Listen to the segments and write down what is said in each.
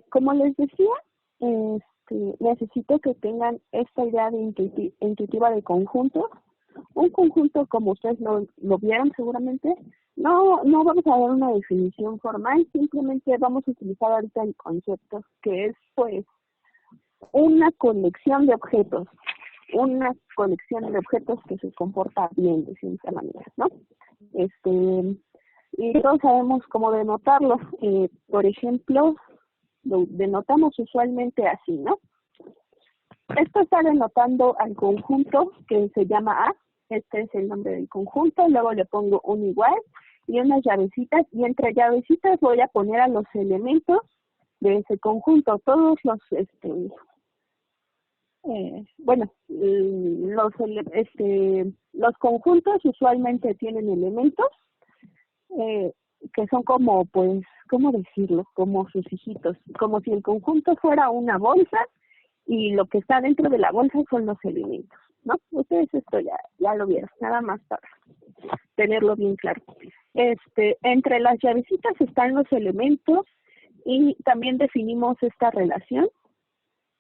Como les decía, necesito que tengan esta idea de intuitiva de conjuntos. Un conjunto, como ustedes lo vieron seguramente, no vamos a dar una definición formal, simplemente vamos a utilizar ahorita el concepto, que es pues una colección de objetos, que se comporta bien de cierta manera, ¿no? Y todos sabemos cómo denotarlo. Por ejemplo, lo denotamos usualmente así, ¿no? Esto está denotando al conjunto que se llama A. Este es el nombre del conjunto. Luego le pongo un igual y unas llavecitas. Y entre llavecitas voy a poner a los elementos de ese conjunto. Todos los, los conjuntos usualmente tienen elementos que son como, pues, ¿cómo decirlo? Como sus hijitos. Como si el conjunto fuera una bolsa y lo que está dentro de la bolsa son los elementos, ¿no? Ustedes esto ya lo vieron, nada más para tenerlo bien claro. Entre las llavecitas están los elementos y también definimos esta relación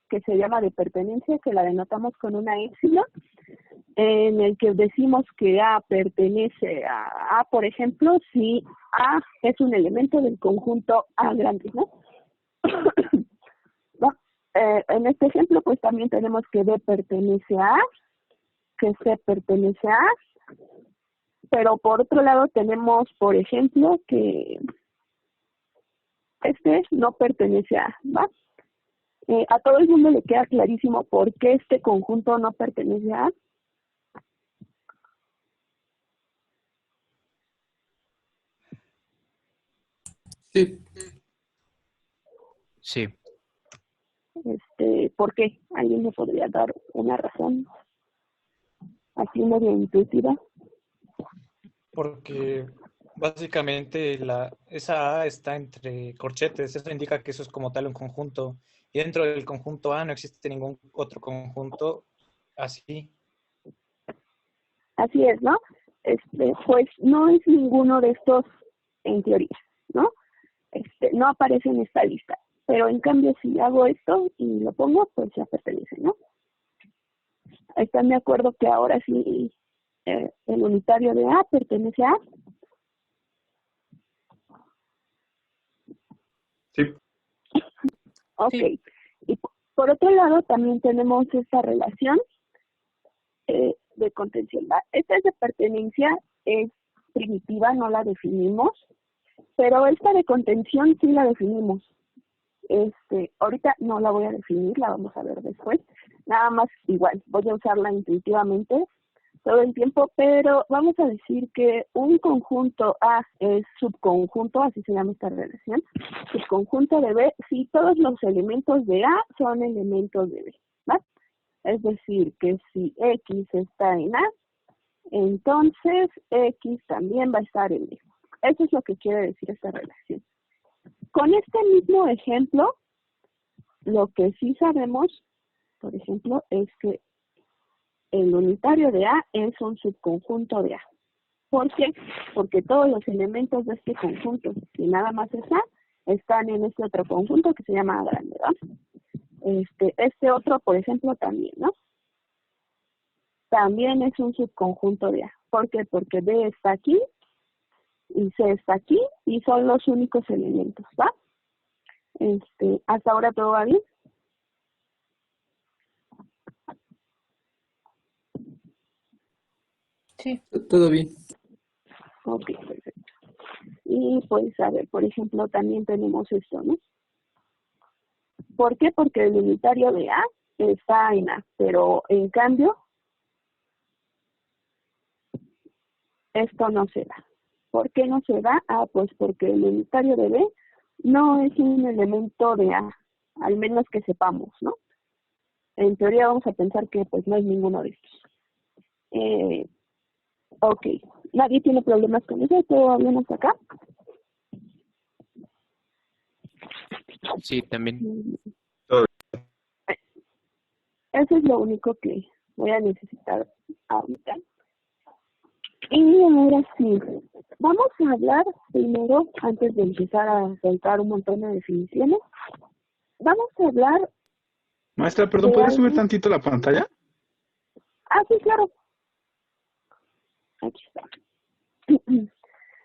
que se llama de pertenencia, que la denotamos con una épsilon, en el que decimos que A pertenece a A, por ejemplo, si A es un elemento del conjunto A grande, ¿no? En este ejemplo, pues también tenemos que B pertenece a A, que C pertenece a A, pero por otro lado tenemos, por ejemplo, que este no pertenece a A, ¿va? A todo el mundo le queda clarísimo por qué este conjunto no pertenece a A. Sí. Sí. ¿Por qué? ¿Alguien me podría dar una razón así medio intuitiva? Porque básicamente esa A está entre corchetes, eso indica que eso es como tal un conjunto. Y dentro del conjunto A no existe ningún otro conjunto así. Así es, ¿no? Pues no es ninguno de estos en teoría, ¿no? No aparece en esta lista. Pero en cambio, si hago esto y lo pongo, pues ya pertenece, ¿no? ¿Están de acuerdo que ahora sí el unitario de A pertenece a A? Sí. Ok. Sí. Y por otro lado, también tenemos esta relación de contención. Esta es de pertenencia, es primitiva, no la definimos, pero esta de contención sí la definimos. Ahorita no la voy a definir, la vamos a ver después. Nada más igual, voy a usarla intuitivamente todo el tiempo, pero vamos a decir que un conjunto A es subconjunto, así se llama esta relación, subconjunto de B, si todos los elementos de A son elementos de B, ¿va? Es decir, que si X está en A, entonces X también va a estar en B. Eso es lo que quiere decir esta relación. Con este mismo ejemplo, lo que sí sabemos, por ejemplo, es que el unitario de A es un subconjunto de A. ¿Por qué? Porque todos los elementos de este conjunto, si nada más es A, están en este otro conjunto que se llama A grande, ¿no? Este otro, por ejemplo, también, ¿no? También es un subconjunto de A. ¿Por qué? Porque B está aquí y C está aquí y son los únicos elementos, ¿va? ¿Hasta ahora todo va bien? Sí. Todo bien. Ok, perfecto. Y pues, a ver, por ejemplo, también tenemos esto, ¿no? ¿Por qué? Porque el unitario de A está en A, pero en cambio, esto no se da. ¿Por qué no se da? Pues porque el unitario de B no es un elemento de A, al menos que sepamos, ¿no? En teoría vamos a pensar que pues no es ninguno de estos. Ok, ¿nadie tiene problemas con eso? ¿Todo va bien hasta acá? Sí, también. Eso es lo único que voy a necesitar ahorita. Y ahora sí, vamos a hablar primero, antes de empezar a soltar un montón de definiciones, vamos a hablar Maestra, perdón, de ¿podría subir algo. tantito la pantalla? Sí, claro. Aquí está.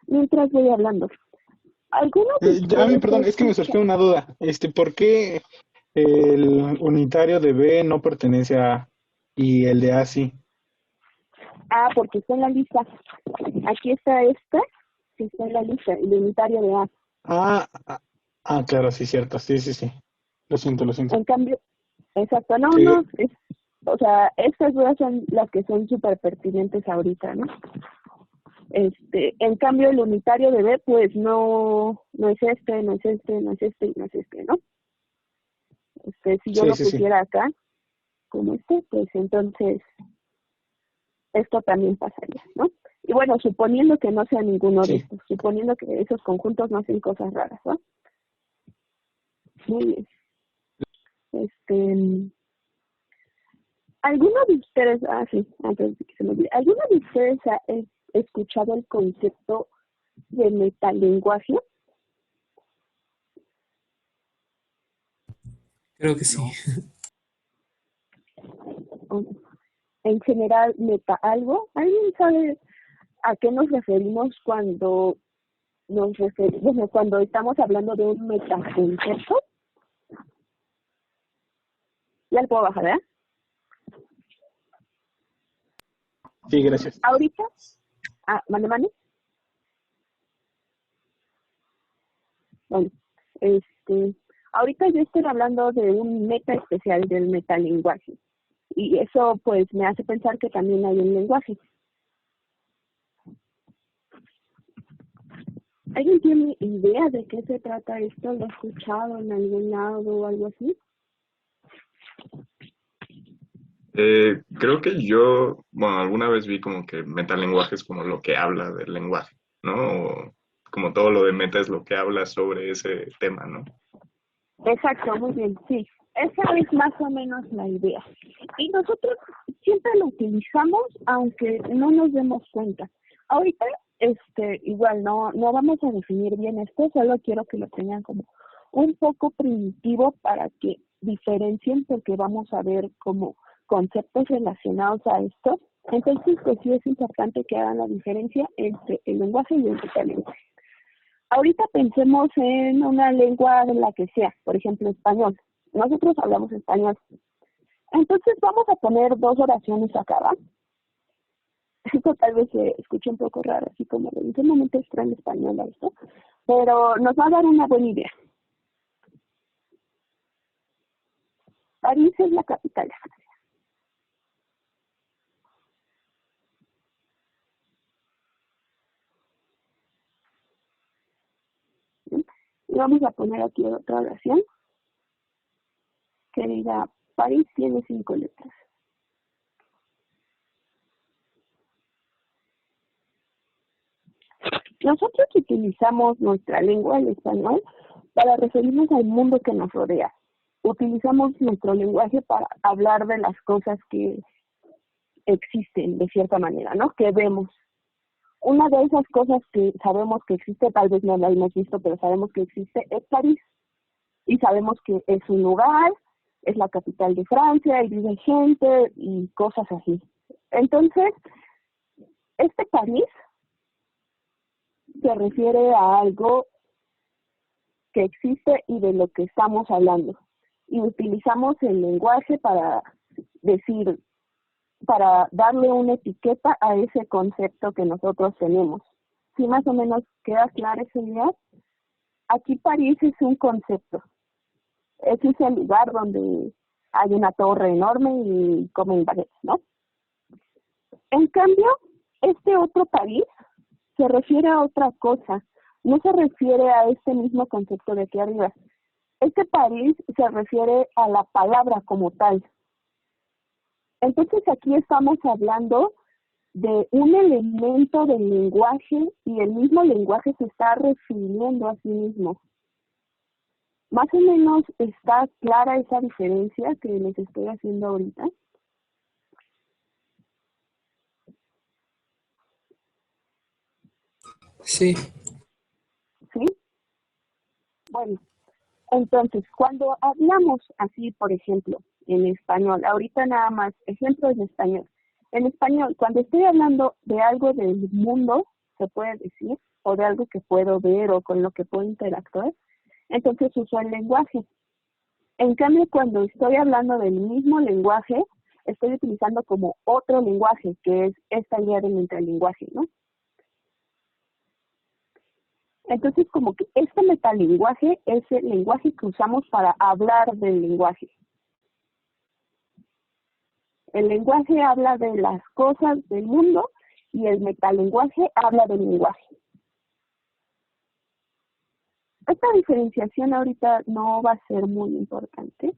Mientras voy hablando. ¿Algunos de Ya, ustedes perdón, es que me surgió una duda. ¿Por qué el unitario de B no pertenece a A y el de A sí? porque está en la lista. Aquí está esta, que está en la lista, el unitario de A. Ah, ah, claro, sí, cierto. Sí, sí, sí. Lo siento, lo siento. En cambio, exacto, no, Sí, o sea, estas dudas son las que son súper pertinentes ahorita, ¿no? En cambio, el unitario de B, pues no es este, no es este, no es este y no es este, ¿no? Si yo sí, lo sí, sí. pusiera acá, como pues entonces esto también pasaría, ¿no? Y bueno, suponiendo que no sea ninguno de Sí. estos, suponiendo que esos conjuntos no hacen cosas raras, ¿no? Muy bien. ¿Alguno de ustedes, sí, antes de que se me olvide, ¿alguno de ustedes ha escuchado el concepto de metalenguaje? Creo que sí. O, en general, meta algo. ¿Alguien sabe a qué nos referimos cuando cuando estamos hablando de un metaconcepto? Ya le puedo bajar, ¿verdad? Sí, gracias. Ahorita, mande. Bueno, ahorita yo estoy hablando de un meta especial del metalenguaje. Y eso pues me hace pensar que también hay un lenguaje. ¿Alguien tiene idea de qué se trata esto? ¿Lo ha escuchado en algún lado o algo así? Creo que yo, bueno, alguna vez vi como que metalenguaje es como lo que habla del lenguaje, ¿no? O como todo lo de meta es lo que habla sobre ese tema, ¿no? Exacto, muy bien, sí. Esa es más o menos la idea. Y nosotros siempre lo utilizamos aunque no nos demos cuenta. Ahorita, igual no vamos a definir bien esto, solo quiero que lo tengan como un poco primitivo para que diferencien, porque vamos a ver como conceptos relacionados a esto. Entonces, pues sí es importante que hagan la diferencia entre el lenguaje y el metalenguaje. Ahorita pensemos en una lengua de la que sea, por ejemplo, español. Nosotros hablamos español. Entonces vamos a poner dos oraciones acá, ¿va? Esto tal vez se escuche un poco raro, así como de en qué momento extraño español a esto, pero nos va a dar una buena idea. París es la capital de Francia. ¿Sí? Y vamos a poner aquí otra oración que diga, París tiene 5 letras. Nosotros utilizamos nuestra lengua, el español, para referirnos al mundo que nos rodea. Utilizamos nuestro lenguaje para hablar de las cosas que existen de cierta manera, ¿no? Que vemos. Una de esas cosas que sabemos que existe, tal vez no la hemos visto, pero sabemos que existe, es París. Y sabemos que es un lugar, es la capital de Francia, y vive gente y cosas así. Entonces, este París se refiere a algo que existe y de lo que estamos hablando. Y utilizamos el lenguaje para decir, para darle una etiqueta a ese concepto que nosotros tenemos. Si más o menos queda clara esa idea, aquí París es un concepto. Ese es el lugar donde hay una torre enorme y comen baguettes, ¿no? En cambio, este otro París se refiere a otra cosa. No se refiere a este mismo concepto de aquí arriba. Este París se refiere a la palabra como tal. Entonces aquí estamos hablando de un elemento del lenguaje y el mismo lenguaje se está refiriendo a sí mismo. Más o menos está clara esa diferencia que les estoy haciendo ahorita. Sí. ¿Sí? Bueno, Entonces, cuando hablamos así, por ejemplo, en español, ahorita nada más, ejemplo en español. En español, cuando estoy hablando de algo del mundo, se puede decir, o de algo que puedo ver o con lo que puedo interactuar, entonces uso el lenguaje. En cambio, cuando estoy hablando del mismo lenguaje, estoy utilizando como otro lenguaje, que es esta idea del metalenguaje, ¿no? Entonces, como que este metalenguaje es el lenguaje que usamos para hablar del lenguaje. El lenguaje habla de las cosas del mundo y el metalenguaje habla del lenguaje. Esta diferenciación ahorita no va a ser muy importante,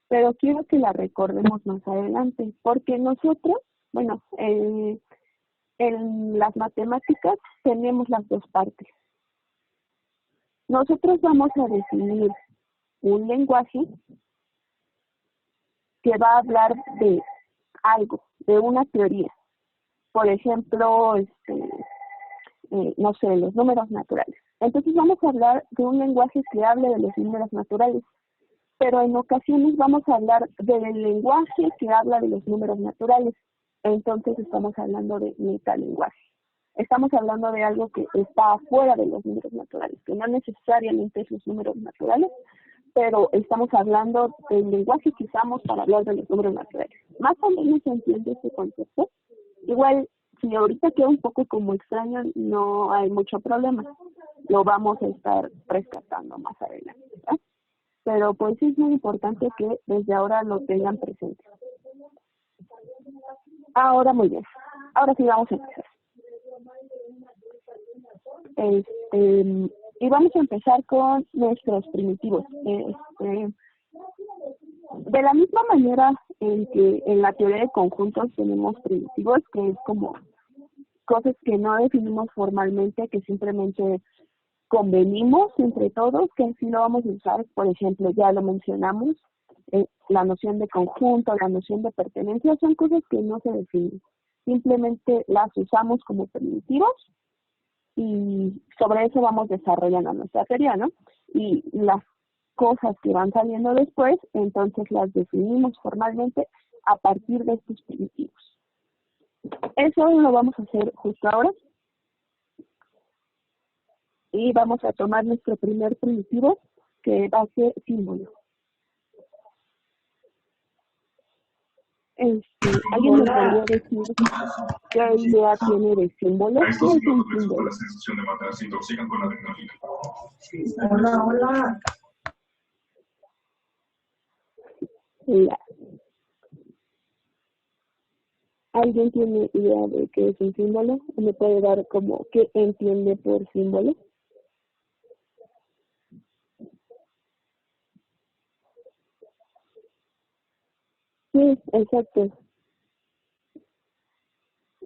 pero quiero que la recordemos más adelante, porque nosotros, bueno, en las matemáticas tenemos las dos partes. Nosotros vamos a definir un lenguaje que va a hablar de algo, de una teoría. Por ejemplo, no sé, los números naturales. Entonces vamos a hablar de un lenguaje que hable de los números naturales, pero en ocasiones vamos a hablar del lenguaje que habla de los números naturales. Entonces estamos hablando de metalenguaje. Estamos hablando de algo que está afuera de los números naturales, que no necesariamente es los números naturales, pero estamos hablando del lenguaje que usamos para hablar de los números naturales. Más o menos se entiende este concepto. Igual, si ahorita queda un poco como extraño, no hay mucho problema. Lo vamos a estar rescatando más adelante, ¿verdad? Pero pues sí es muy importante que desde ahora lo tengan presente. Ahora muy bien. Ahora sí vamos a empezar. Y vamos a empezar con nuestros primitivos. De la misma manera en que en la teoría de conjuntos tenemos primitivos, que es como cosas que no definimos formalmente, que simplemente convenimos entre todos, que así lo vamos a usar. Por ejemplo, ya lo mencionamos, la noción de conjunto, la noción de pertenencia, son cosas que no se definen. Simplemente las usamos como primitivos y sobre eso vamos desarrollando nuestra teoría, ¿no? Y las cosas que van saliendo después, entonces las definimos formalmente a partir de estos primitivos. Eso lo vamos a hacer justo ahora. Y vamos a tomar nuestro primer primitivo, que va a ser símbolo. ¿Alguien me podría decir qué idea tiene de símbolo? ¿Qué es un símbolo? Hola. ¿Alguien tiene idea de qué es un símbolo? ¿Me puede dar como qué entiende por símbolo? Sí, exacto.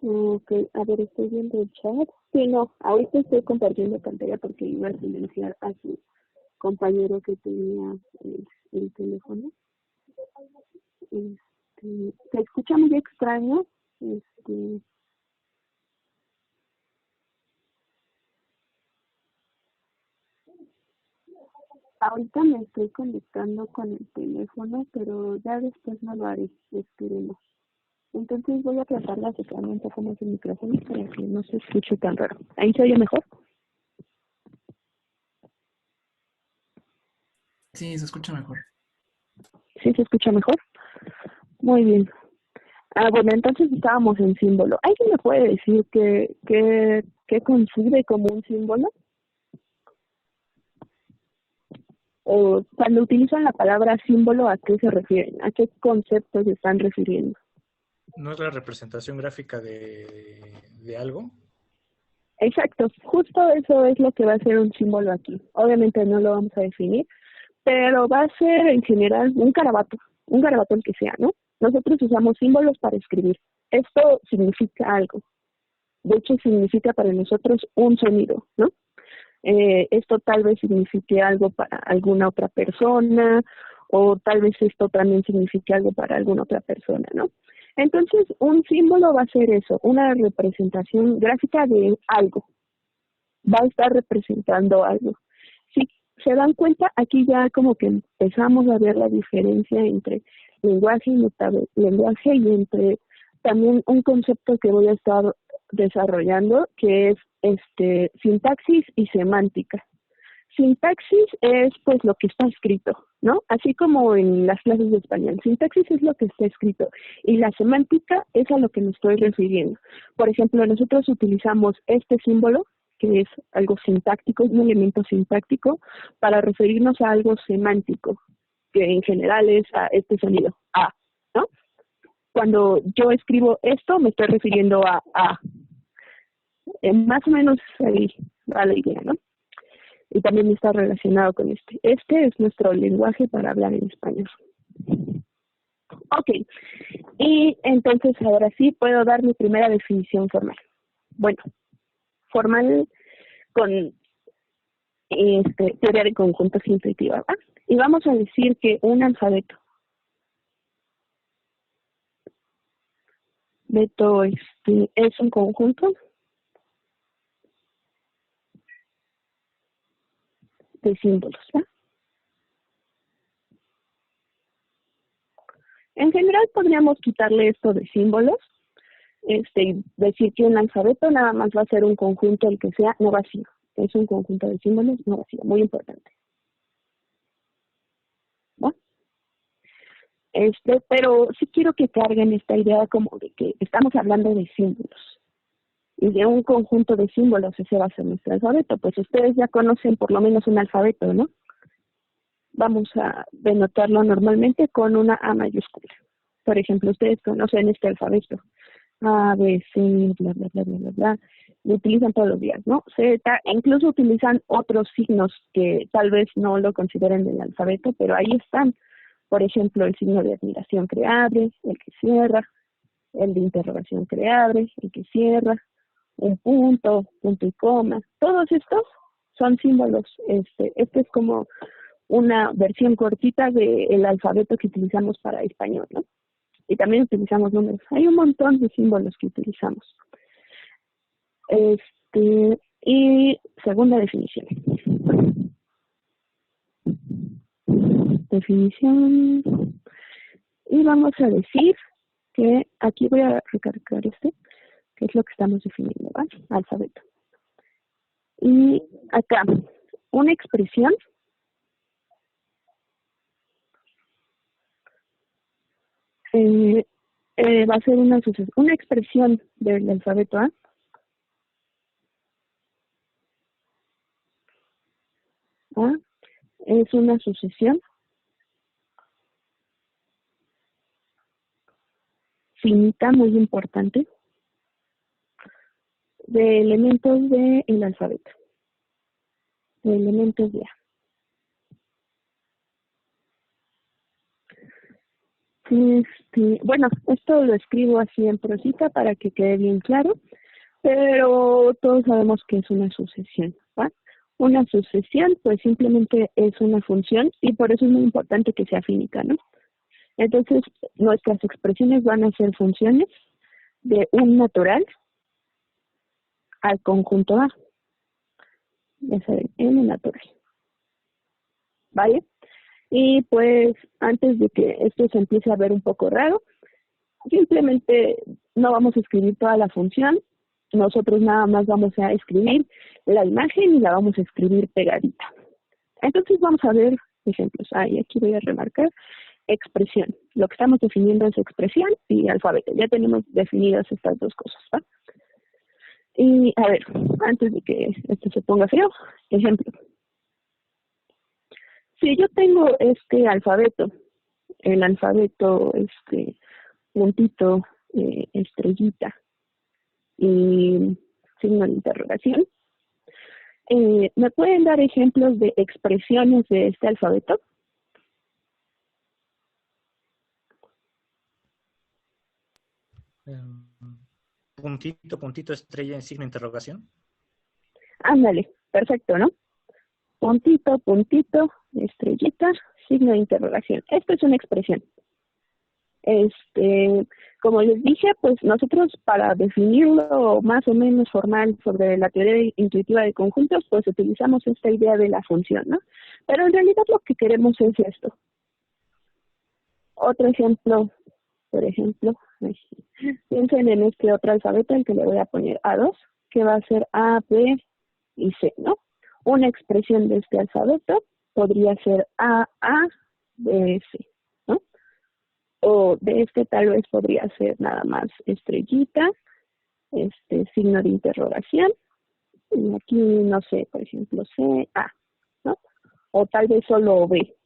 Ok, a ver, estoy viendo el chat. Sí, no, ahorita estoy compartiendo pantalla porque iba a silenciar a su compañero que tenía el teléfono. Se escucha muy extraño. Ahorita me estoy conectando con el teléfono, pero ya después no lo haré, esperemos. Entonces voy a tratar de acercarme un poco más el micrófono para que no se escuche tan raro. ¿Ahí se oye mejor? Sí, se escucha mejor. ¿Sí se escucha mejor? Muy bien. Bueno, entonces estábamos en símbolo. ¿Alguien me puede decir qué concibe como un símbolo? O cuando utilizan la palabra símbolo, ¿a qué se refieren? ¿A qué conceptos se están refiriendo? ¿No es la representación gráfica de algo? Exacto, justo eso es lo que va a ser un símbolo aquí. Obviamente no lo vamos a definir, pero va a ser en general un garabato el que sea, ¿no? Nosotros usamos símbolos para escribir. Esto significa algo. De hecho, significa para nosotros un sonido, ¿no? Esto tal vez signifique algo para alguna otra persona, o tal vez esto también signifique algo para alguna otra persona, ¿no? Entonces, un símbolo va a ser eso, una representación gráfica de algo. Va a estar representando algo. Sí, ¿Se dan cuenta? Aquí ya como que empezamos a ver la diferencia entre lenguaje y metalenguaje y entre también un concepto que voy a estar desarrollando, que es sintaxis y semántica. Sintaxis es pues lo que está escrito, ¿no? Así como en las clases de español. Sintaxis es lo que está escrito y la semántica es a lo que me estoy refiriendo. Por ejemplo, nosotros utilizamos este símbolo, que es algo sintáctico, es un elemento sintáctico, para referirnos a algo semántico, que en general es a este sonido, a, ¿no? Cuando yo escribo esto, me estoy refiriendo a a. Más o menos ahí va la idea, ¿no? Y también está relacionado con este. Este es nuestro lenguaje para hablar en español. Ok, y entonces ahora sí puedo dar mi primera definición formal. Bueno, formal con teoría de conjuntos intuitiva, ¿va? Y vamos a decir que un alfabeto es un conjunto de símbolos, ¿va? En general podríamos quitarle esto de símbolos, decir que un alfabeto nada más va a ser un conjunto, el que sea, no vacío. Es un conjunto de símbolos no vacío, muy importante. ¿Va? Pero sí quiero que carguen esta idea como de que estamos hablando de símbolos. Y de un conjunto de símbolos, ese va a ser nuestro alfabeto. Pues ustedes ya conocen por lo menos un alfabeto, ¿no? Vamos a denotarlo normalmente con una A mayúscula. Por ejemplo, ustedes conocen este alfabeto. A, B, C, bla, bla, bla, bla, bla, bla. Lo utilizan todos los días, ¿no? Z, incluso utilizan otros signos que tal vez no lo consideren del alfabeto, pero ahí están. Por ejemplo, el signo de admiración que abre, el que cierra, el de interrogación que abre, el que cierra, un punto, punto y coma. Todos estos son símbolos. Este es como una versión cortita del alfabeto que utilizamos para español, ¿no? Y también utilizamos números. Hay un montón de símbolos que utilizamos. Y segunda definición. Definición. Y vamos a decir que aquí voy a recargar que es lo que estamos definiendo, ¿vale? Alfabeto. Y acá, una expresión va a ser una expresión del alfabeto A. A es una sucesión finita, muy importante, de elementos del alfabeto, de elementos de A. Bueno, esto lo escribo así en prosita para que quede bien claro, pero todos sabemos que es una sucesión, ¿va? Una sucesión, pues simplemente es una función y por eso es muy importante que sea finita, ¿no? Entonces, nuestras expresiones van a ser funciones de un natural al conjunto A. Ya saben, n natural. ¿Vale? Y pues, antes de que esto se empiece a ver un poco raro, simplemente no vamos a escribir toda la función. Nosotros nada más vamos a escribir la imagen y la vamos a escribir pegadita. Entonces vamos a ver ejemplos. Y aquí voy a remarcar expresión. Lo que estamos definiendo es expresión y alfabeto. Ya tenemos definidas estas dos cosas, ¿va? Y a ver, antes de que esto se ponga feo, ejemplo. Si yo tengo este alfabeto, el alfabeto, puntito, estrellita y signo de interrogación, ¿me pueden dar ejemplos de expresiones de este alfabeto? Puntito, puntito, estrella en signo de interrogación. Ándale, perfecto, ¿no? Puntito, puntito, estrellita, signo de interrogación. Esto es una expresión. Como les dije, pues nosotros para definirlo más o menos formal sobre la teoría intuitiva de conjuntos, pues utilizamos esta idea de la función, ¿no? Pero en realidad lo que queremos es esto. Otro ejemplo, por ejemplo, piensen en este otro alfabeto, el que le voy a poner A2, que va a ser A, B y C, ¿no? Una expresión de este alfabeto podría ser A, B, C, ¿no? O de este tal vez podría ser nada más estrellita, signo de interrogación, y aquí, no sé, por ejemplo, C, A, ¿no? O tal vez solo B,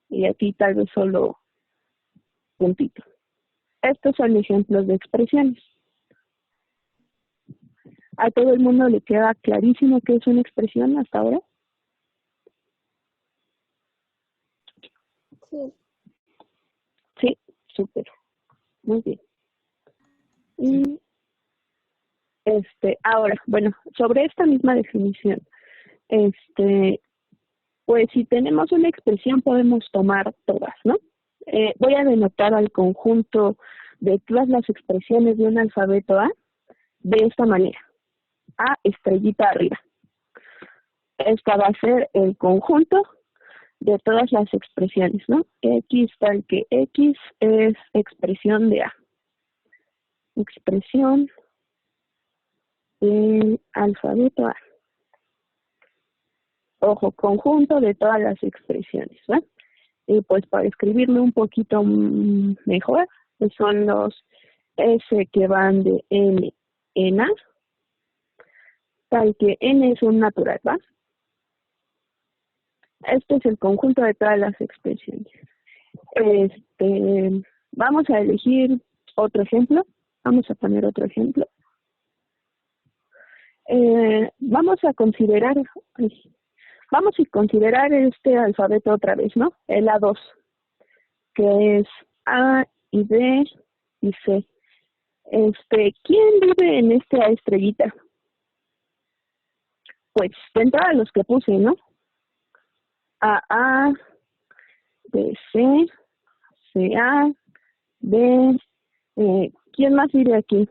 y aquí tal vez solo puntito. Estos son ejemplos de expresiones. ¿A todo el mundo le queda clarísimo qué es una expresión hasta ahora? Sí. Sí, súper. Muy bien. Y ahora, bueno, sobre esta misma definición, pues si tenemos una expresión podemos tomar todas, ¿no? Voy a denotar al conjunto de todas las expresiones de un alfabeto A de esta manera. A estrellita arriba. Esta va a ser el conjunto de todas las expresiones, ¿no? X tal que X es expresión de A. Expresión del alfabeto A. Ojo, conjunto de todas las expresiones, ¿no? Y pues para escribirlo un poquito mejor, pues son los S que van de N en A, tal que N es un natural, ¿va? Este es el conjunto de todas las expresiones. Vamos a elegir otro ejemplo. Vamos a poner otro ejemplo. Vamos a considerar este alfabeto otra vez, ¿no? El A2, que es A y B y C. ¿Quién vive en este A estrellita? Pues de entrada los que puse, ¿no? A, B, C, A, B, ¿quién más vive aquí?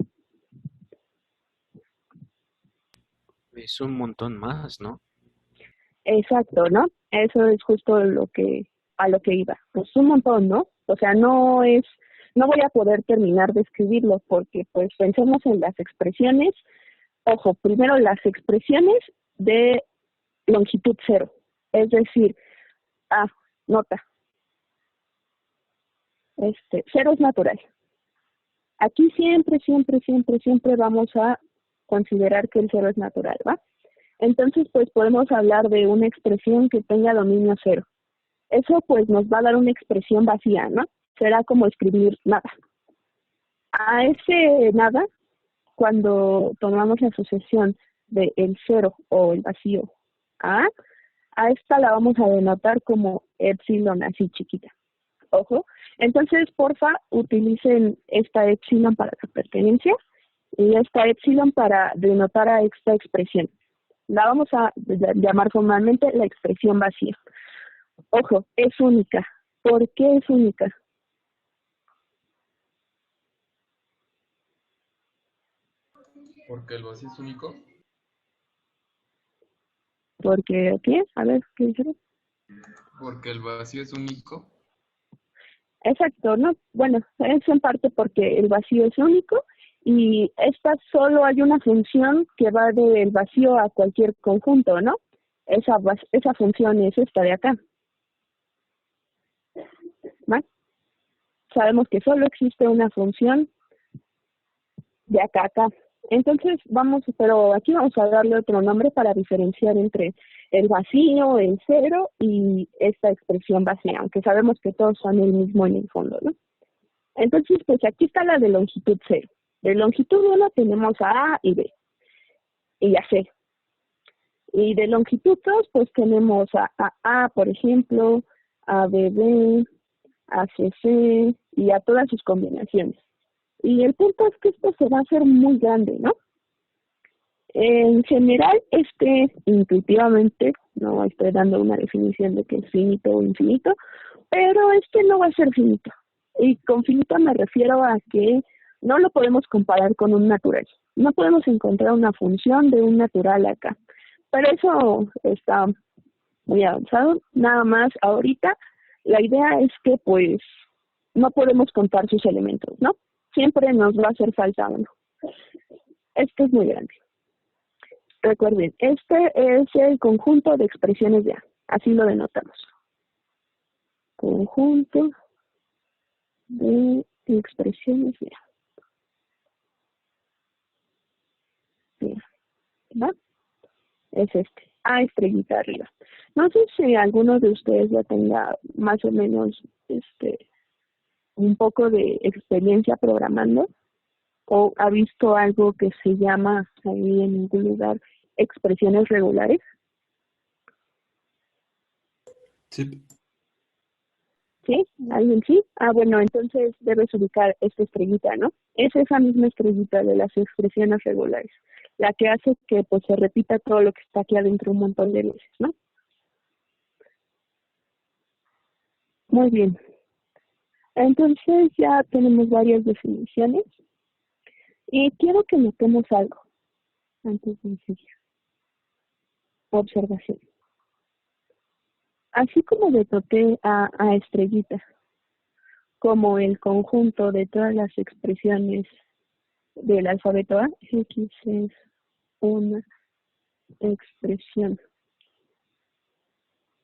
Es un montón más, ¿no? Exacto, ¿no? Eso es justo a lo que iba. Pues un montón, ¿no? O sea, no voy a poder terminar de escribirlo porque pues pensemos en las expresiones. Ojo, primero las expresiones de longitud cero. Es decir, nota. Cero es natural. Aquí siempre vamos a considerar que el cero es natural, ¿va? Entonces, pues podemos hablar de una expresión que tenga dominio cero. Eso pues nos va a dar una expresión vacía, ¿no? Será como escribir nada. A ese nada, cuando tomamos la asociación de el cero o el vacío a esta la vamos a denotar como epsilon así chiquita. Ojo. Entonces, porfa, utilicen esta epsilon para la pertenencia y esta epsilon para denotar a esta expresión. La vamos a llamar formalmente la expresión vacía. Ojo, es única. ¿Por qué es única? Porque el vacío es único. Porque, ¿qué? A ver, ¿qué dijeron? Porque el vacío es único. Exacto, ¿no? Bueno, es en parte porque el vacío es único y esta solo hay una función que va del vacío a cualquier conjunto, ¿no? Esa función es esta de acá. ¿Va? Sabemos que solo existe una función de acá a acá. Entonces pero aquí vamos a darle otro nombre para diferenciar entre el vacío, el cero y esta expresión vacía, aunque sabemos que todos son el mismo en el fondo, ¿no? Entonces, pues aquí está la de longitud cero. De longitud 1 tenemos a A y B y a C. Y de longitud 2, pues tenemos a, por ejemplo, a B, a C y a todas sus combinaciones. Y el punto es que esto se va a hacer muy grande, ¿no? En general, intuitivamente, no estoy dando una definición de que es finito o infinito, pero no va a ser finito. Y con finito me refiero a que No lo podemos comparar con un natural. No podemos encontrar una función de un natural acá. Pero eso está muy avanzado. Nada más ahorita la idea es que pues no podemos contar sus elementos, ¿no? Siempre nos va a hacer falta uno. Esto es muy grande. Recuerden, este es el conjunto de expresiones de A. Así lo denotamos. Conjunto de expresiones de A. Bien, ¿va? Es este. A estrellita arriba. No sé si alguno de ustedes ya tenga más o menos un poco de experiencia programando o ha visto algo que se llama ahí en algún lugar expresiones regulares. Sí. ¿Sí? ¿Alguien sí? Ah, bueno, entonces debes ubicar esta estrellita, ¿no? Es esa misma estrellita de las expresiones regulares, la que hace que pues se repita todo lo que está aquí adentro un montón de veces, ¿no? Muy bien. Entonces ya tenemos varias definiciones y quiero que notemos algo antes de seguir. Observación. Así como denoté a estrellita como el conjunto de todas las expresiones del alfabeto A, X es una expresión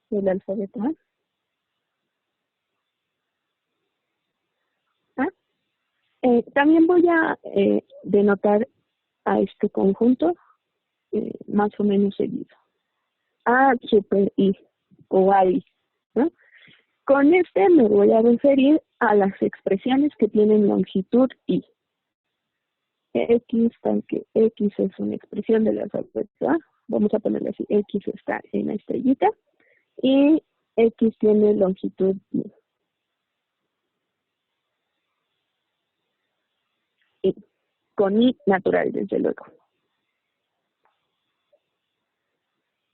del alfabeto A. También voy a denotar a este conjunto más o menos seguido. A super I o AI, ¿no? Con este me voy a referir a las expresiones que tienen longitud I. X, tal que X es una expresión del alfabeto A. Vamos a ponerle así, X está en la estrellita y X tiene longitud I. Y con I natural, desde luego.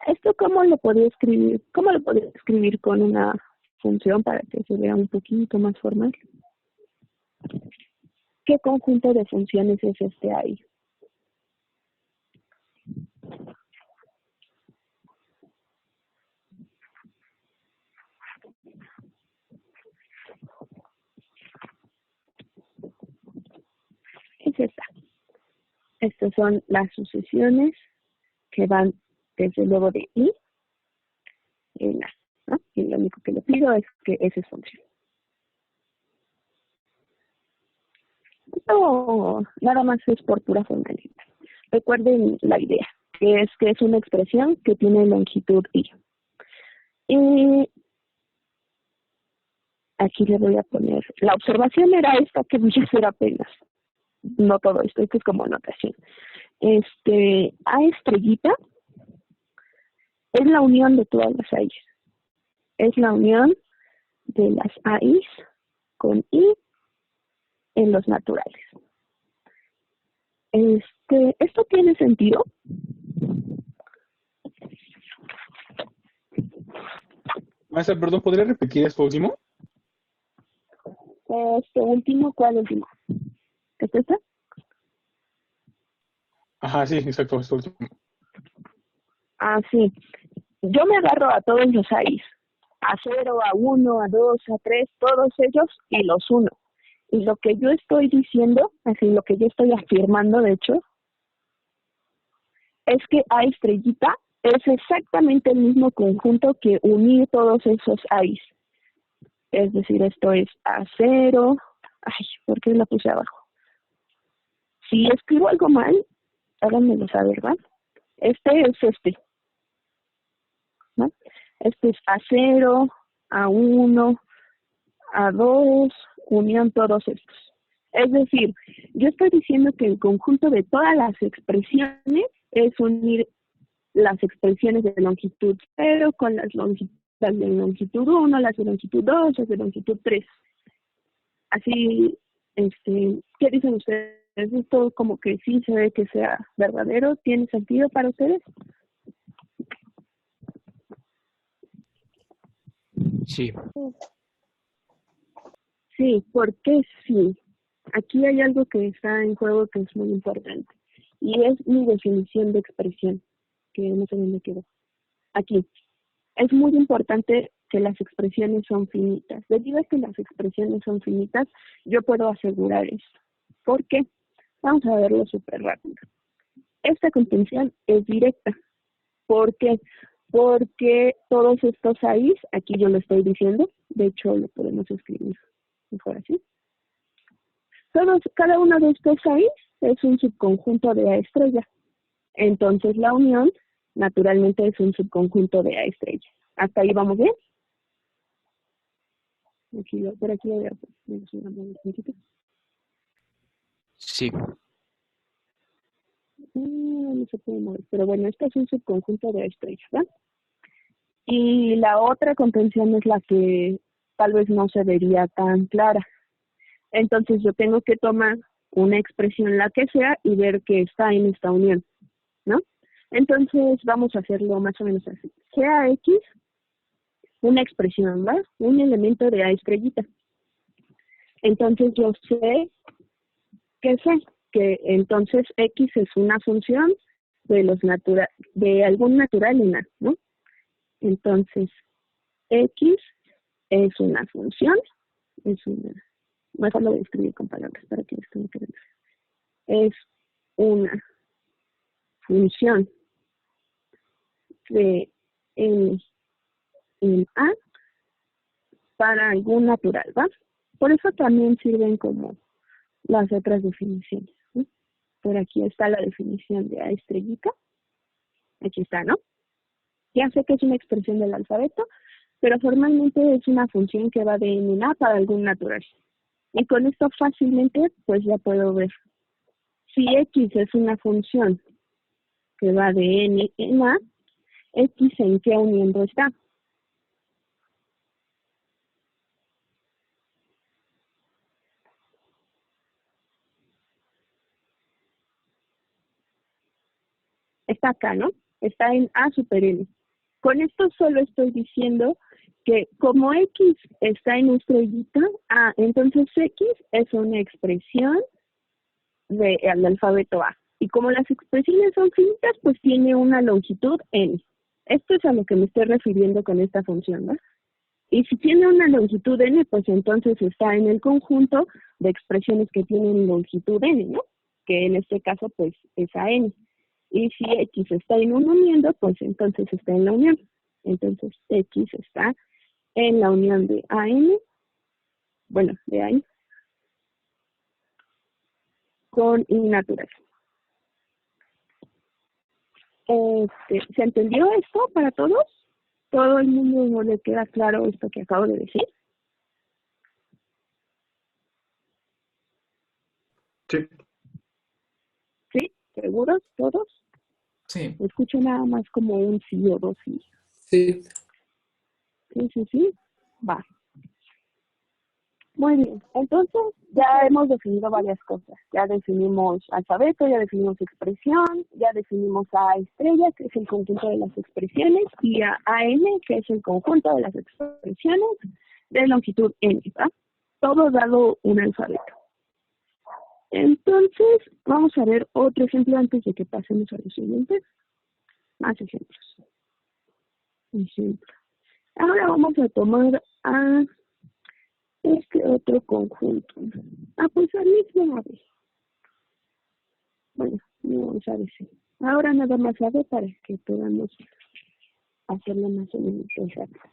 ¿Esto cómo lo podría escribir? ¿Cómo lo podría escribir con una función para que se vea un poquito más formal? ¿Qué conjunto de funciones es este ahí? Es esta. Estas son las sucesiones que van desde luego de I en A, ¿no? Y lo único que le pido es que ese funcione. Esto nada más es por pura formalidad. Recuerden la idea, que es una expresión que tiene longitud I. Y aquí le voy a poner, la observación era esta que voy a hacer apenas. No todo esto es como anotación. A estrellita es la unión de todas las AIs. Es la unión de las AIs con I en los naturales. ¿Esto tiene sentido? Maestra, perdón, ¿podría repetir esto último? Último, ¿cuál último? ¿Es esta? Ajá, sí, exacto, esto último. Ah, sí. Yo me agarro a todos los AIs. A 0, a 1, a 2, a 3, todos ellos y los uno. Y lo que yo estoy diciendo, así lo que yo estoy afirmando, de hecho, es que A estrellita es exactamente el mismo conjunto que unir todos esos A's. Es decir, esto es A0. Ay, ¿por qué la puse abajo? Si escribo algo mal, háganmelo saber, ¿verdad? Este es ¿no? Este es A0, A1, A2, unión todos estos. Es decir, yo estoy diciendo que el conjunto de todas las expresiones es unir las expresiones de longitud 0 con las de longitud 1, las de longitud 2, las de longitud 3. Así, ¿qué dicen ustedes? ¿Esto como que sí se ve que sea verdadero? ¿Tiene sentido para ustedes? Sí. Sí, ¿por qué sí? aquí hay algo que está en juego que es muy importante. Y es mi definición de expresión, que no sé dónde quedó. Aquí. Es muy importante que las expresiones son finitas. Debido a que las expresiones son finitas, yo puedo asegurar esto. ¿Por qué? Vamos a verlo súper rápido. Esta contención es directa. ¿Por qué? Porque todos estos A's, aquí yo lo estoy diciendo, de hecho lo podemos escribir mejor así. Cada uno de estos A's es un subconjunto de A estrella. Entonces la unión naturalmente es un subconjunto de A estrella. ¿Hasta ahí vamos bien? Por aquí lo voy a poner. Sí. No se puede mover, pero bueno, este es un subconjunto de A estrella, ¿verdad? Y la otra contención es la que tal vez no se vería tan clara. Entonces yo tengo que tomar una expresión, la que sea, y ver que está en esta unión, ¿no? Entonces vamos a hacerlo más o menos así. Sea X una expresión, ¿va? Un elemento de A estrellita. Entonces yo sé que entonces X es una función de algún natural en A, ¿no? Entonces X es una función, mejor lo voy a escribir con palabras para que esto no quede. Es una función de N en A para algún natural, ¿va? Por eso también sirven como las otras definiciones, ¿sí? Por aquí está la definición de A estrellita. Aquí está, ¿no? Ya sé que es una expresión del alfabeto, pero formalmente es una función que va de N en A para algún natural. Y con esto fácilmente, pues ya puedo ver. Si X es una función que va de N en A, X en qué uniendo está. Está acá, ¿no? Está en A super N. Con esto solo estoy diciendo que como X está en estrellita, entonces X es una expresión del alfabeto A. Y como las expresiones son finitas, pues tiene una longitud N. Esto es a lo que me estoy refiriendo con esta función, ¿no? Y si tiene una longitud N, pues entonces está en el conjunto de expresiones que tienen longitud N, ¿no? Que en este caso, pues, es AN. Y si X está en un uniendo, pues entonces está en la unión. Entonces X está en la unión de AN, bueno, de AN, con I natural. ¿Se entendió esto para todos? ¿Todo el mundo no le queda claro esto que acabo de decir? Sí. ¿Sí? ¿Seguros todos? Sí. Escucho nada más como un sí o dos sí. Sí. Sí. Va. Muy bien. Entonces, ya hemos definido varias cosas. Ya definimos alfabeto, ya definimos expresión, ya definimos a estrella, que es el conjunto de las expresiones, y a AN, que es el conjunto de las expresiones de longitud N, ¿va? Todo dado un alfabeto. Entonces, vamos a ver otro ejemplo antes de que pasemos a lo siguiente. Más ejemplos. Ahora vamos a tomar a este otro conjunto. Pues al mismo A B. Bueno, no vamos a ver si. Ahora nada más A B para que podamos hacerlo más o menos rápido.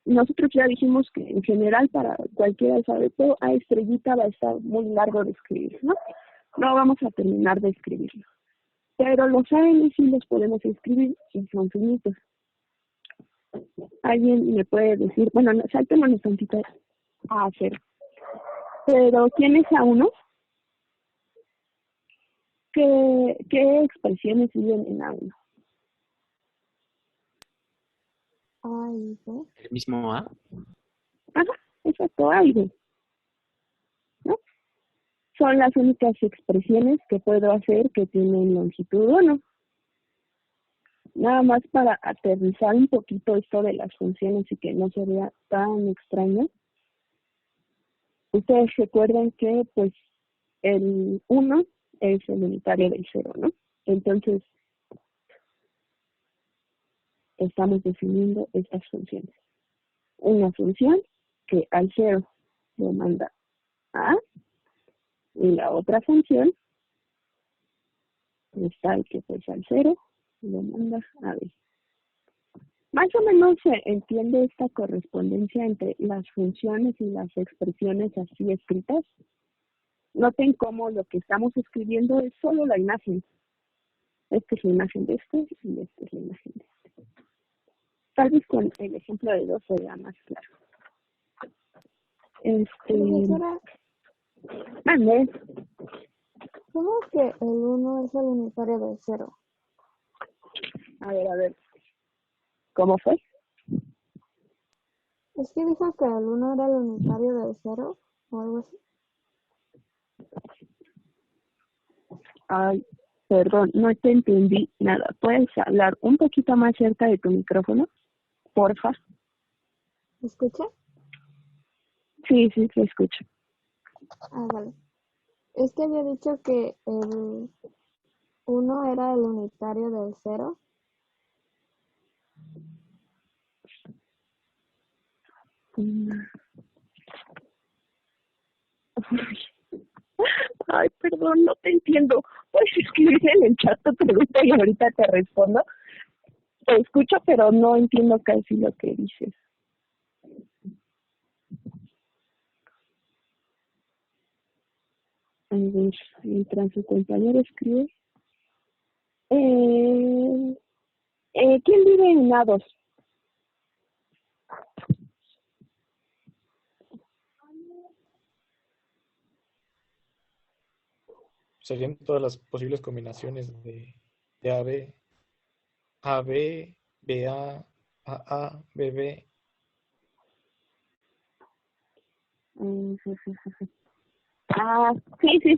Nosotros ya dijimos que en general para cualquier alfabeto A estrellita va a estar muy largo de escribir, ¿no? No vamos a terminar de escribirlo. Pero los AN sí los podemos escribir y son finitos. Alguien me puede decir, bueno, saltémonos tantito a 0. Pero ¿quién es A1? ¿Qué expresiones siguen en A1? ¿El mismo A? Ajá, exacto, A y B. ¿No? Son las únicas expresiones que puedo hacer que tienen longitud 1. Nada más para aterrizar un poquito esto de las funciones y que no se vea tan extraño. ustedes recuerdan que pues el 1 es el unitario del 0, ¿no? Entonces, estamos definiendo estas funciones. Una función que al 0 lo manda a, y la otra función es tal que pues al 0 lo manda a b. Más o menos se entiende esta correspondencia entre las funciones y las expresiones así escritas. Noten cómo lo que estamos escribiendo es solo la imagen. Esta es la imagen de este y esta es la imagen de este. Tal vez con el ejemplo de 2 sea más claro. Profesora, Mande. ¿cómo que el 1 es el unitario del 0? A ver. ¿Cómo fue? Es que dijo que el 1 era el unitario del 0 o algo así. Ay, perdón, no te entendí nada. ¿Puedes hablar un poquito más cerca de tu micrófono? Porfa. ¿Me escucha? Sí, te escucho. Ah, vale. Es que había dicho que el 1 era el unitario del 0. Ay, perdón, no te entiendo. Puedes escribir en el chat tu pregunta y ahorita te respondo. Te escucho, pero no entiendo casi lo que dices. A ver, mientras su compañero escribe. ¿Quién vive en A2? Serían todas las posibles combinaciones de AB, AB, BA, AA, BB. Ah,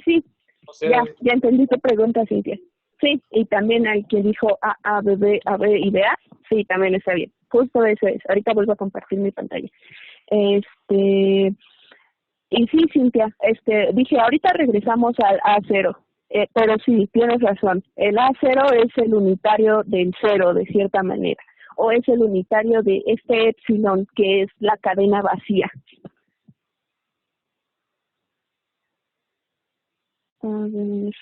sí. O sea, Ya entendí tu pregunta, Cintia. Sí, y también hay quien dijo A, B, B, A, B y B, A. Sí, también está bien. Justo eso es. Ahorita vuelvo a compartir mi pantalla. Y sí, Cintia, dije, ahorita regresamos al A0. Pero sí, tienes razón. El A0 es el unitario del 0, de cierta manera. O es el unitario de este epsilon, que es la cadena vacía. A ver,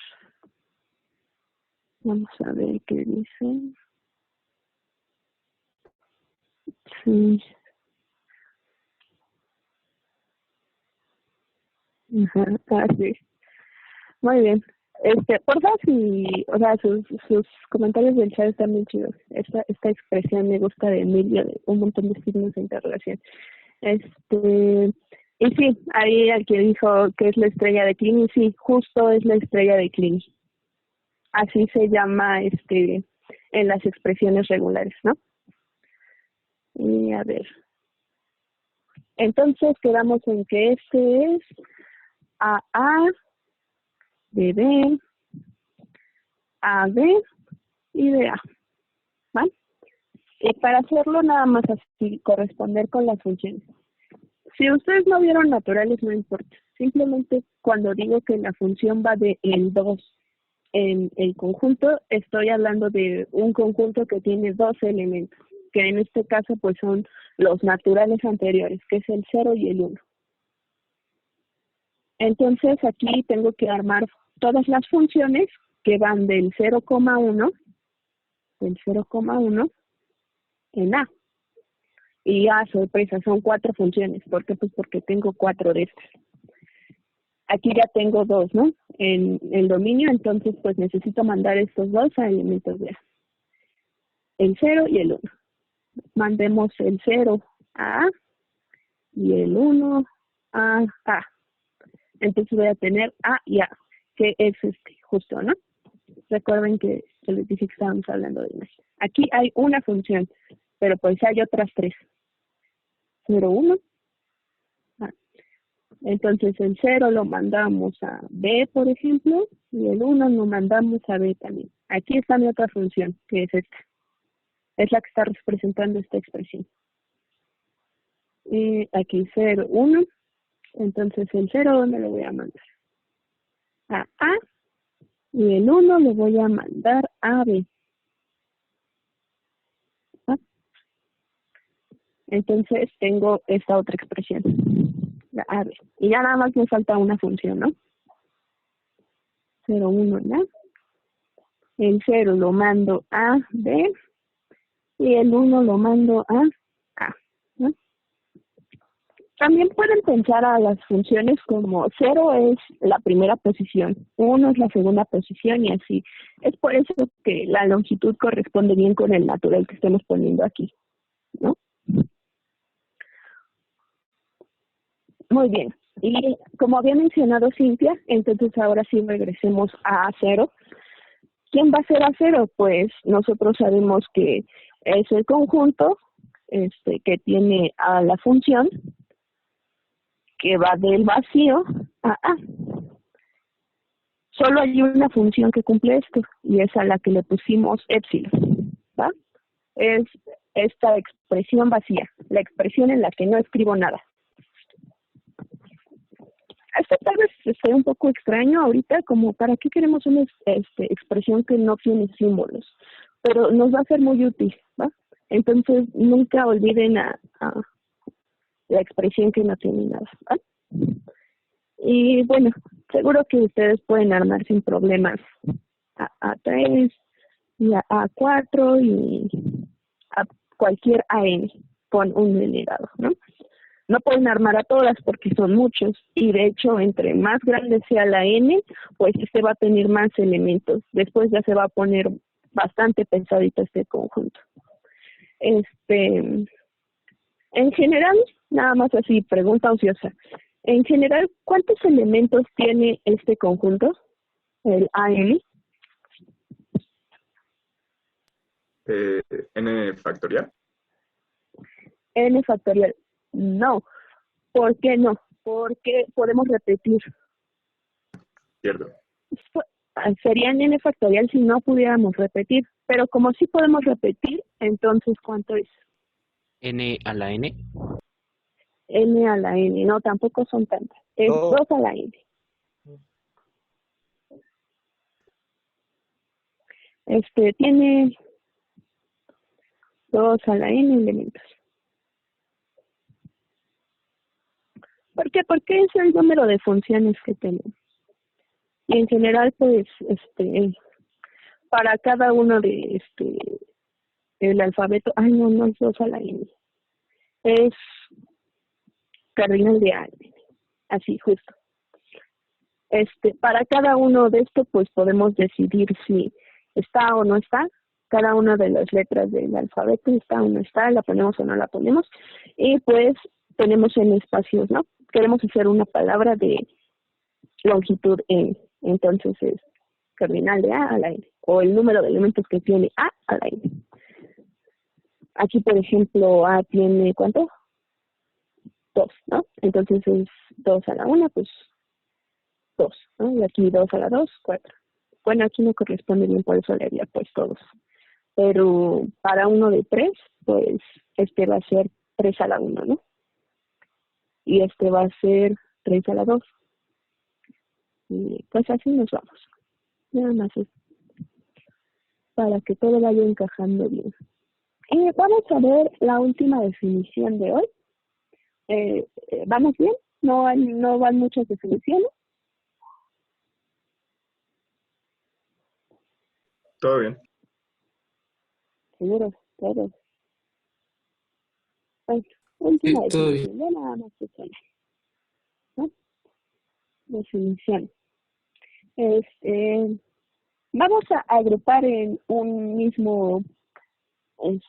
vamos a ver qué dice. Sí. Ajá, sí. Muy bien. Por favor, o sea, sus comentarios del chat están bien chidos. Esta expresión me gusta de Emilio, de un montón de signos de interrogación. Y sí, ahí al que dijo que es la estrella de Kleene, sí, justo es la estrella de Kleene. Así se llama en las expresiones regulares, ¿no? Y a ver. Entonces quedamos en que este es AA, BB, AB y BA. ¿Vale? Y para hacerlo nada más así, corresponder con las funciones. Si ustedes no vieron naturales, no importa. Simplemente cuando digo que la función va de en 2 en el conjunto, estoy hablando de un conjunto que tiene 2 elementos, que en este caso pues son los naturales anteriores, que es el 0 y el 1. Entonces aquí tengo que armar todas las funciones que van del 0,1 en A. Y sorpresa, son 4 funciones. ¿Por qué? Pues porque tengo 4 de estas. Aquí ya tengo 2, ¿no? En el dominio, entonces pues necesito mandar estos 2 a elementos de A. El 0 y el 1. Mandemos el 0 a A y el 1 a A. Entonces voy a tener A y A, que es justo, ¿no? Recuerden que les dije que estábamos hablando de imagen. Aquí hay una función, pero pues hay otras 3. 0, 1. Entonces el 0 lo mandamos a B, por ejemplo, y el 1 lo mandamos a B también. Aquí está mi otra función, que es esta. Es la que está representando esta expresión. Y aquí 0, 1. Entonces el 0, ¿dónde lo voy a mandar? A A. Y el 1 lo voy a mandar a B. ¿Ah? Entonces tengo esta otra expresión, la AB. Y ya nada más me falta una función, ¿no? 0, 1 en A. El 0 lo mando a B. Y el 1 lo mando a A, ¿no? También pueden pensar a las funciones como 0 es la primera posición, 1 es la segunda posición y así. Es por eso que la longitud corresponde bien con el natural que estemos poniendo aquí, ¿no? Muy bien. Y como había mencionado Cintia, entonces ahora sí regresemos a 0. ¿Quién va a ser a 0? Pues nosotros sabemos que es el conjunto que tiene a la función que va del vacío a A. Solo hay una función que cumple esto, y es a la que le pusimos epsilon, ¿va? Es esta expresión vacía, la expresión en la que no escribo nada. Esto tal vez sea un poco extraño ahorita, como ¿para qué queremos una expresión que no tiene símbolos? Pero nos va a ser muy útil, ¿va? Entonces, nunca olviden a la expresión que no tiene nada, ¿va? Y bueno, seguro que ustedes pueden armar sin problemas a A3 y a A4 y a cualquier AN con un delegado, ¿no? No pueden armar a todas porque son muchos y de hecho entre más grande sea la N, pues va a tener más elementos. Después ya se va a poner bastante pesadito este conjunto. En general, nada más así, pregunta ociosa. En general, ¿cuántos elementos tiene este conjunto, el AN? N factorial. N factorial. No. ¿Por qué no? Porque podemos repetir. Cierto. Sería N factorial si no pudiéramos repetir. Pero como sí podemos repetir, entonces, ¿cuánto es? N a la N. N a la N. No, tampoco son tantas. Es 2 a la N. Tiene 2 a la N elementos. ¿Por qué? Porque es el número de funciones que tenemos. Y en general, pues, para cada uno de el alfabeto, no es 2 a la N. Es cardinal de A, así justo. Para cada uno de estos, pues podemos decidir si está o no está. Cada una de las letras del alfabeto está o no está, la ponemos o no la ponemos. Y pues tenemos en espacios, ¿no? Queremos hacer una palabra de longitud N. Entonces es cardinal de A a la N. O el número de elementos que tiene A a la N. Aquí, por ejemplo, A tiene, ¿cuánto? 2, ¿no? Entonces es 2 a la 1, pues 2, ¿no? Y aquí 2 a la 2, 4. Bueno, aquí no corresponde bien, por eso le había puesto 2. Pero para uno de 3, pues va a ser 3 a la 1, ¿no? Y va a ser 3 a la 2. Y pues así nos vamos. Nada más es para que todo vaya encajando bien. Vamos a ver la última definición de hoy. ¿Vamos bien? ¿No van muchas definiciones? Todo bien. Seguro, todo. Pues, última todo definición, ya nada más que suena, ¿no? Definición. Vamos a agrupar en un mismo, en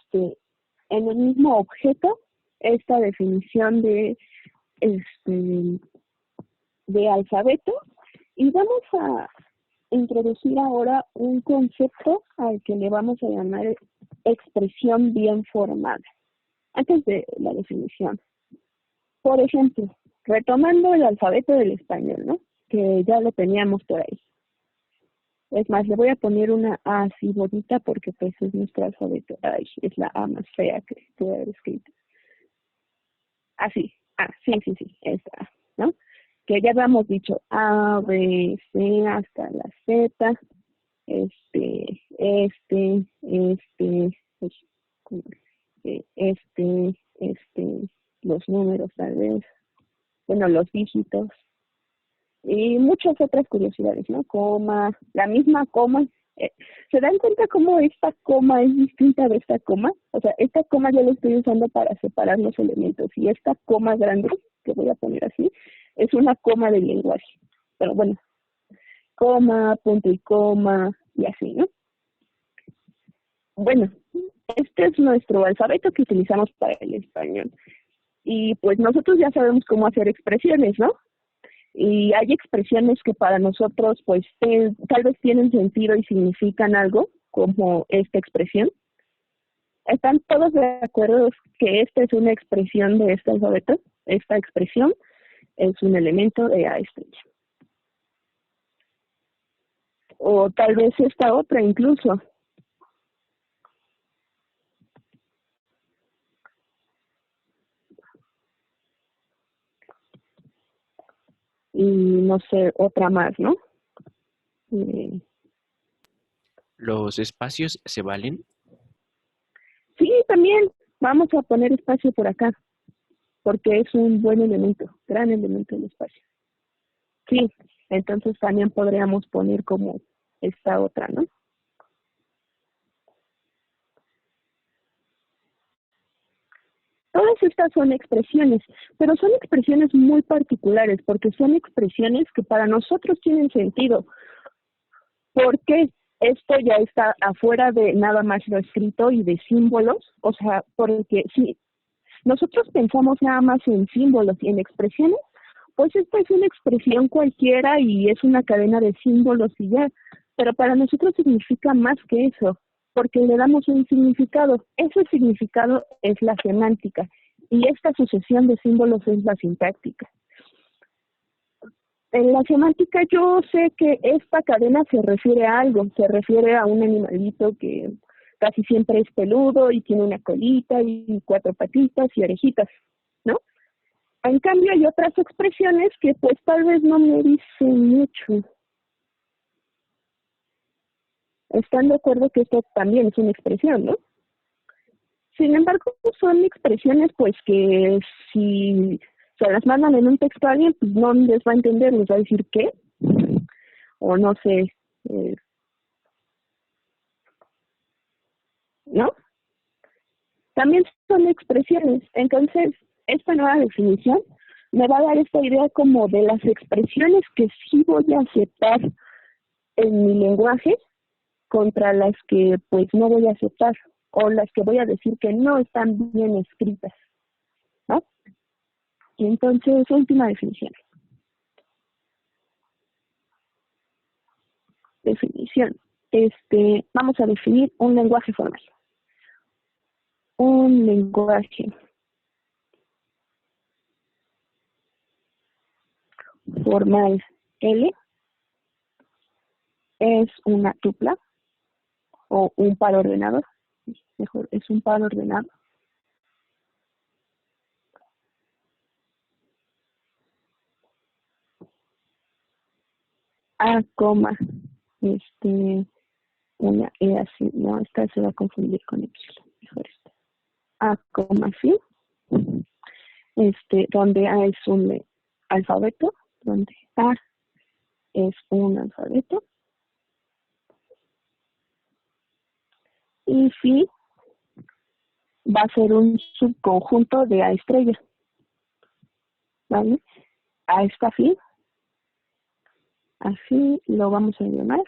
el mismo objeto esta definición de alfabeto y vamos a introducir ahora un concepto al que le vamos a llamar expresión bien formada. Antes de la definición, por ejemplo, retomando el alfabeto del español, ¿no? Que ya lo teníamos por ahí. Es más, le voy a poner una A así bonita porque pues es nuestro alfabeto. Ay, es la A más fea que pude haber escrito. Así. Sí, esta. ¿no? Que ya habíamos dicho A, B, C, hasta la Z, pues, los números tal vez, bueno, los dígitos y muchas otras curiosidades, ¿no? Coma, la misma coma. ¿Se dan cuenta cómo esta coma es distinta de esta coma? O sea, esta coma yo la estoy usando para separar los elementos y esta coma grande, que voy a poner así, es una coma del lenguaje. Pero bueno, coma, punto y coma y así, ¿no? Bueno, este es nuestro alfabeto que utilizamos para el español. Y pues nosotros ya sabemos cómo hacer expresiones, ¿no? Y hay expresiones que para nosotros pues tal vez tienen sentido y significan algo, como esta expresión. ¿Están todos de acuerdo que esta es una expresión de este alfabeto? Esta expresión es un elemento de A estrella. O tal vez esta otra incluso. Y no sé, otra más, ¿no? ¿Los espacios se valen? Sí, también vamos a poner espacio por acá, porque es un buen elemento, gran elemento del espacio. Sí, entonces también podríamos poner como esta otra, ¿no? Todas estas son expresiones, pero son expresiones muy particulares, porque son expresiones que para nosotros tienen sentido, porque esto ya está afuera de nada más lo escrito y de símbolos, o sea, porque si nosotros pensamos nada más en símbolos y en expresiones, pues esta es una expresión cualquiera y es una cadena de símbolos y ya, pero para nosotros significa más que eso, porque le damos un significado. Ese significado es la semántica y esta sucesión de símbolos es la sintáctica. En la semántica yo sé que esta cadena se refiere a algo, se refiere a un animalito que casi siempre es peludo y tiene una colita y 4 patitas y orejitas, ¿no? En cambio hay otras expresiones que pues tal vez no me dicen mucho. ¿Están de acuerdo que esto también es una expresión, no? Sin embargo, son expresiones pues que si se las mandan en un texto a alguien, pues no les va a entender, les va a decir qué, o no sé, ¿no? También son expresiones. Entonces, esta nueva definición me va a dar esta idea como de las expresiones que sí voy a aceptar en mi lenguaje contra las que pues no voy a aceptar o las que voy a decir que no están bien escritas, ¿no? Y entonces, última definición. Definición. Vamos a definir un lenguaje formal. Un lenguaje formal L es una tupla o un par ordenado, mejor, es un par ordenado A, una E así, no, esta se va a confundir con epsilon, mejor esta. A, sí, donde A es un alfabeto, donde A es un alfabeto, y phi va a ser un subconjunto de A estrella, ¿vale? A esta phi, así lo vamos a llamar.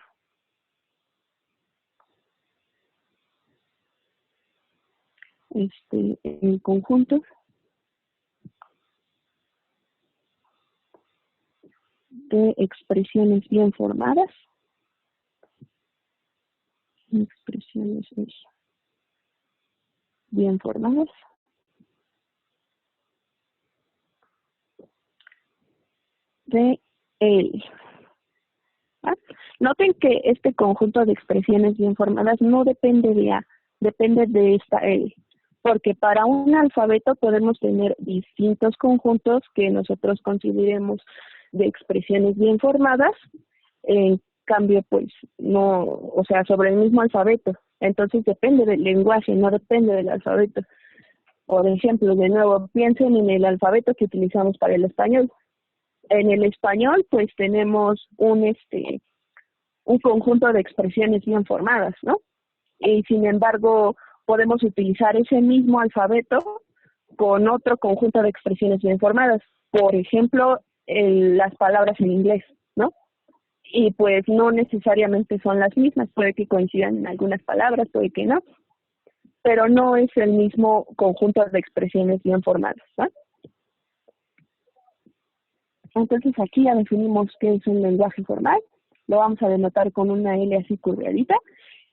El conjunto de expresiones bien formadas, expresiones bien formadas, de L. ¿Ah? Noten que este conjunto de expresiones bien formadas no depende de A, depende de esta L, porque para un alfabeto podemos tener distintos conjuntos que nosotros consideremos de expresiones bien formadas, en cambio, pues, no, o sea, sobre el mismo alfabeto. Entonces depende del lenguaje, no depende del alfabeto. Por ejemplo, de nuevo, piensen en el alfabeto que utilizamos para el español. En el español, pues, tenemos un conjunto de expresiones bien formadas, ¿no? Y sin embargo, podemos utilizar ese mismo alfabeto con otro conjunto de expresiones bien formadas. Por ejemplo, las palabras en inglés, ¿no? Y pues no necesariamente son las mismas, puede que coincidan en algunas palabras, puede que no, pero no es el mismo conjunto de expresiones bien formadas, ¿no? Entonces aquí ya definimos qué es un lenguaje formal, lo vamos a denotar con una L así curveadita,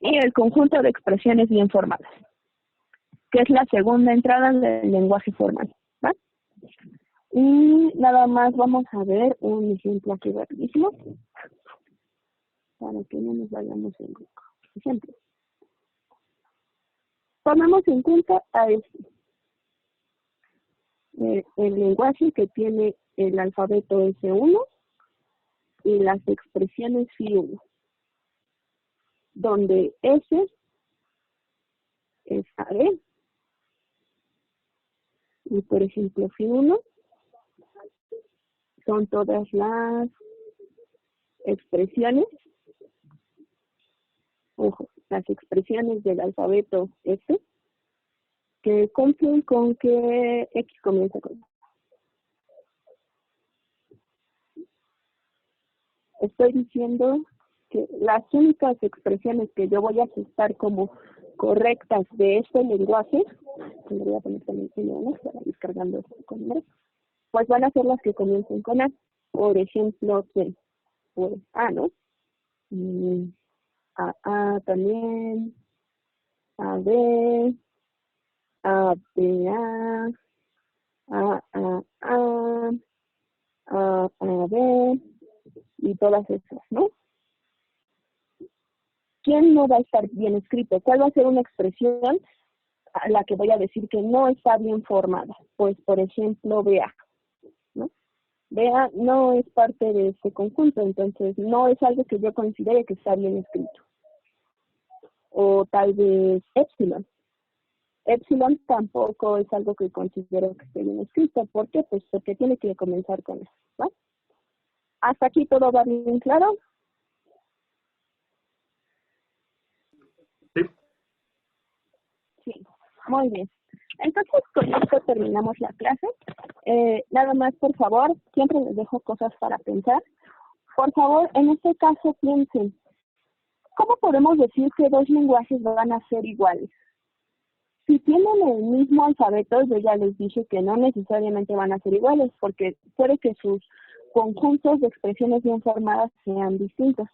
y el conjunto de expresiones bien formadas, que es la segunda entrada del lenguaje formal, ¿va? Y nada más vamos a ver un ejemplo aquí rapidísimo, para que no nos vayamos en grupo. Ejemplo. Tomemos en cuenta a el lenguaje que tiene el alfabeto S1 y las expresiones Phi1, donde S es AB y, por ejemplo, Phi1 son todas las expresiones, ojo, las expresiones del alfabeto S que cumplen con que X comienza con. Estoy diciendo que las únicas expresiones que yo voy a aceptar como correctas de este lenguaje, que le voy a poner también para ir cargando con números, pues van a ser las que comiencen con A. Por ejemplo, C, pues A, ¿no? A también, A, B, A, B, A, B, y todas esas, ¿no? ¿Quién no va a estar bien escrito? ¿Cuál va a ser una expresión a la que voy a decir que no está bien formada? Pues, por ejemplo, BA, ¿no? BA no es parte de este conjunto, entonces no es algo que yo considere que está bien escrito. O tal vez Epsilon. Epsilon tampoco es algo que considero que esté bien escrito. ¿Por qué? Pues porque tiene que comenzar con eso, ¿va? ¿Hasta aquí todo va bien claro? Sí, muy bien. Entonces, con esto terminamos la clase. Nada más, por favor, siempre les dejo cosas para pensar. Por favor, en este caso piensen, ¿cómo podemos decir que dos lenguajes van a ser iguales? Si tienen el mismo alfabeto, yo ya les dije que no necesariamente van a ser iguales, porque puede que sus conjuntos de expresiones bien formadas sean distintos.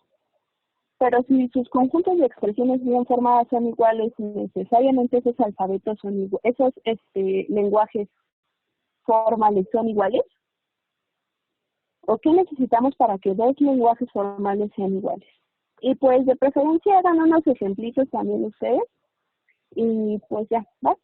Pero si sus conjuntos de expresiones bien formadas son iguales, necesariamente esos alfabetos son iguales, esos lenguajes formales son iguales. ¿O qué necesitamos para que dos lenguajes formales sean iguales? Y pues de preferencia hagan unos ejemplitos también ustedes. Y pues ya, ¿va?